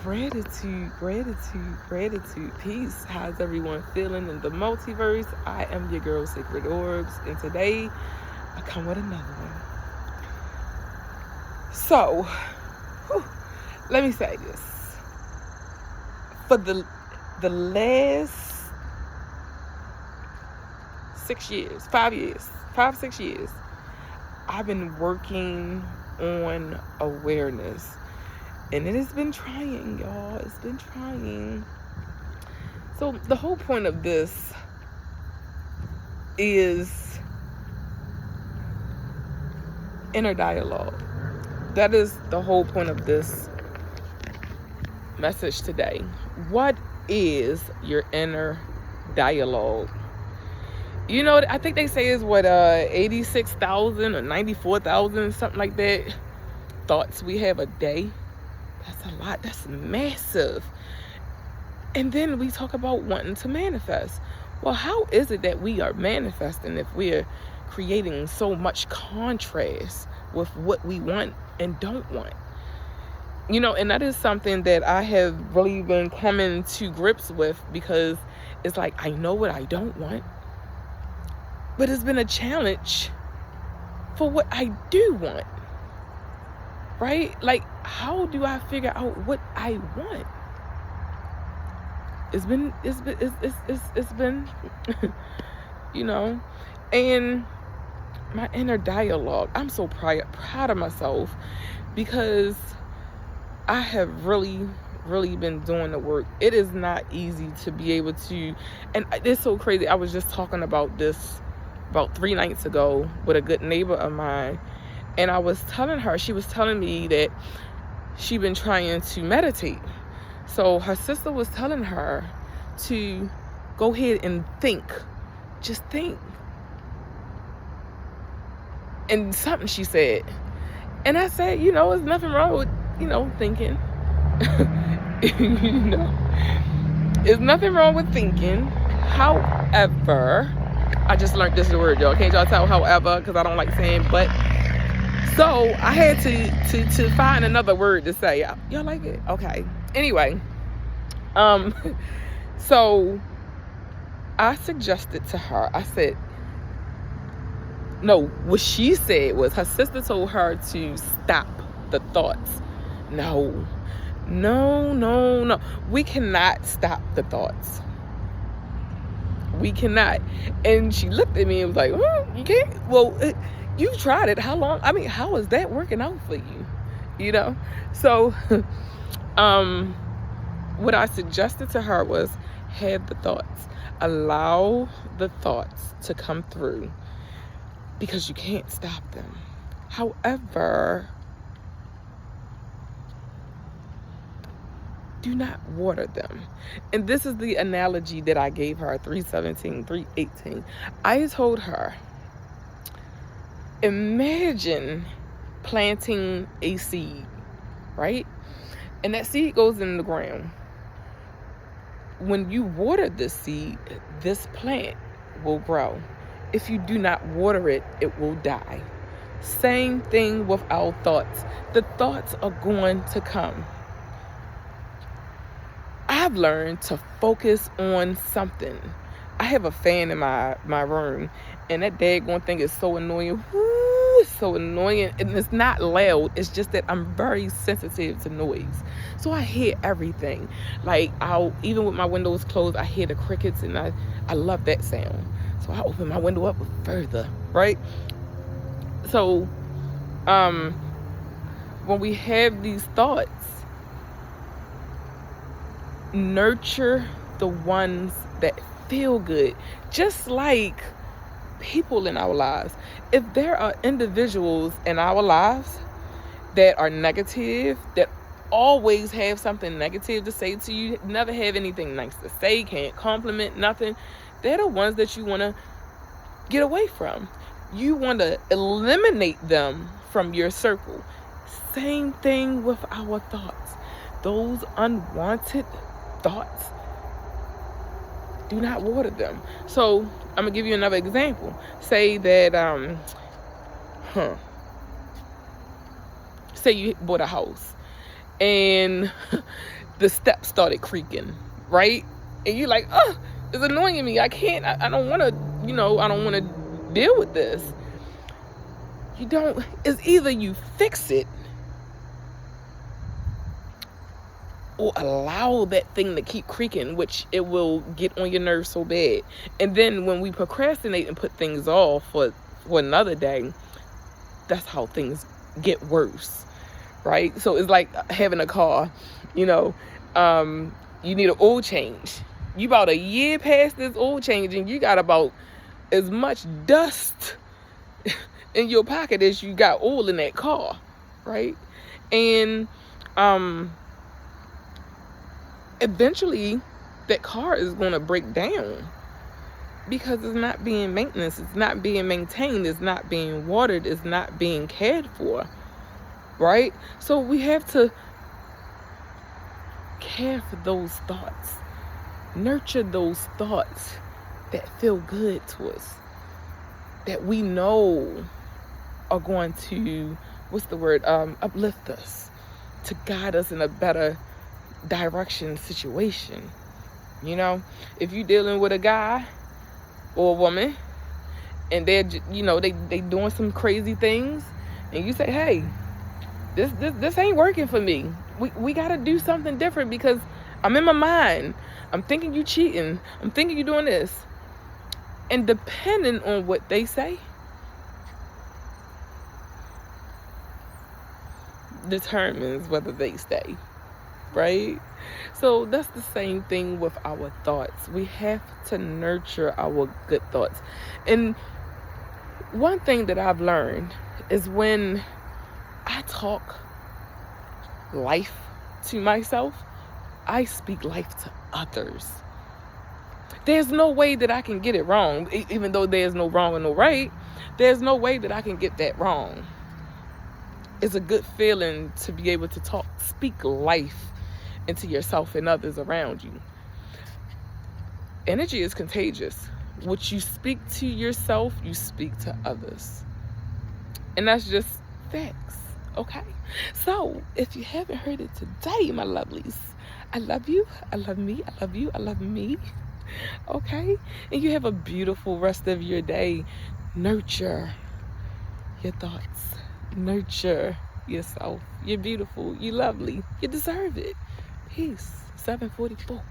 Gratitude, gratitude, gratitude. Peace. How's everyone feeling in the multiverse? I am your girl, Sacred Orbs, and today I come with another one. So, whew, let me say this. For the last 6 years, 6 years, I've been working on awareness. And it has been trying, y'all. It's been trying. So the whole point of this is inner dialogue. That is the whole point of this message today. What is your inner dialogue? You know, I think they say it's 86,000 or 94,000, something like that, thoughts we have a day. That's a lot. That's massive. And then we talk about wanting to manifest. Well, how is it that we are manifesting if we're creating so much contrast with what we want and don't want? You know, and that is something that I have really been coming to grips with, because it's like I know what I don't want, but it's been a challenge for what I do want. Right? Like, how do I figure out what I want? It's been, you know, and my inner dialogue. I'm so proud of myself, because I have really been doing the work. It is not easy to be able to, and it's so crazy. I was just talking about this about 3 nights ago with a good neighbor of mine. And I was telling her, she was telling me that she'd been trying to meditate. So her sister was telling her to go ahead and think. Just think. And something she said. And I said, you know, there's nothing wrong with, thinking. There's nothing wrong with thinking. However, I just learned this word, y'all. Can't y'all tell however? Because I don't like saying but. So I had to find another word to say. Y'all like it? Okay. Anyway, so I suggested to her, I said, no, what she said was her sister told her to stop the thoughts. No. We cannot stop the thoughts. We cannot. And she looked at me and was like, you can't? Well, you've tried it. How long? I mean, how is that working out for you? So what I suggested to her was have the thoughts. Allow the thoughts to come through, because you can't stop them. However, do not water them. And this is the analogy that I gave her, 3:17, 3:18. I told her, imagine planting a seed, right? And that seed goes in the ground. When you water this seed, this plant will grow. If you do not water it, it will die. Same thing with our thoughts. The thoughts are going to come. I've learned to focus on something. I have a fan in my room, and that daggone thing is so annoying. It's so annoying, and it's not loud. It's just that I'm very sensitive to noise, so I hear everything. Like, even with my windows closed, I hear the crickets, and I love that sound. So I open my window up further, right? So, when we have these thoughts, nurture the ones that feel good. Just like people in our lives. If there are individuals in our lives that are negative, that always have something negative to say to you, never have anything nice to say, can't compliment nothing, they're the ones that you want to get away from. You want to eliminate them from your circle. Same thing with our thoughts. Those unwanted thoughts, do not water them. So I'm gonna give you another example. Say that say you bought a house, and the steps started creaking, right? And you're like, oh, it's annoying me. I can't, I don't want to, I don't want to deal with this. It's either you fix it or allow that thing to keep creaking, which it will get on your nerves so bad. And then when we procrastinate and put things off for another day, that's how things get worse, right? So it's like having a car, you need an oil change. You about a year past this oil change and you got about as much dust in your pocket as you got oil in that car, right? And eventually that car is going to break down because it's not being maintenance, it's not being maintained, it's not being watered, it's not being cared for, right? So we have to care for those thoughts, nurture those thoughts that feel good to us, that we know are going to, uplift us, to guide us in a better direction situation. If you're dealing with a guy or a woman and they're they doing some crazy things and you say, hey, this ain't working for me, we got to do something different because I'm in my mind, I'm thinking you cheating, I'm thinking you doing this. And depending on what they say determines whether they stay, right? So that's the same thing with our thoughts. We have to nurture our good thoughts. And one thing that I've learned is when I talk life to myself, I speak life to others. There's no way that I can get it wrong. Even though there's no wrong and no right, there's no way that I can get that wrong. It's a good feeling to be able to speak life into yourself and others around you. Energy is contagious. What you speak to yourself, you speak to others. And that's just facts, okay? So, if you haven't heard it today, my lovelies, I love you, I love me, I love you, I love me, okay? And you have a beautiful rest of your day. Nurture your thoughts. Nurture yourself. You're beautiful. You're lovely. You deserve it. Peace. 7:44.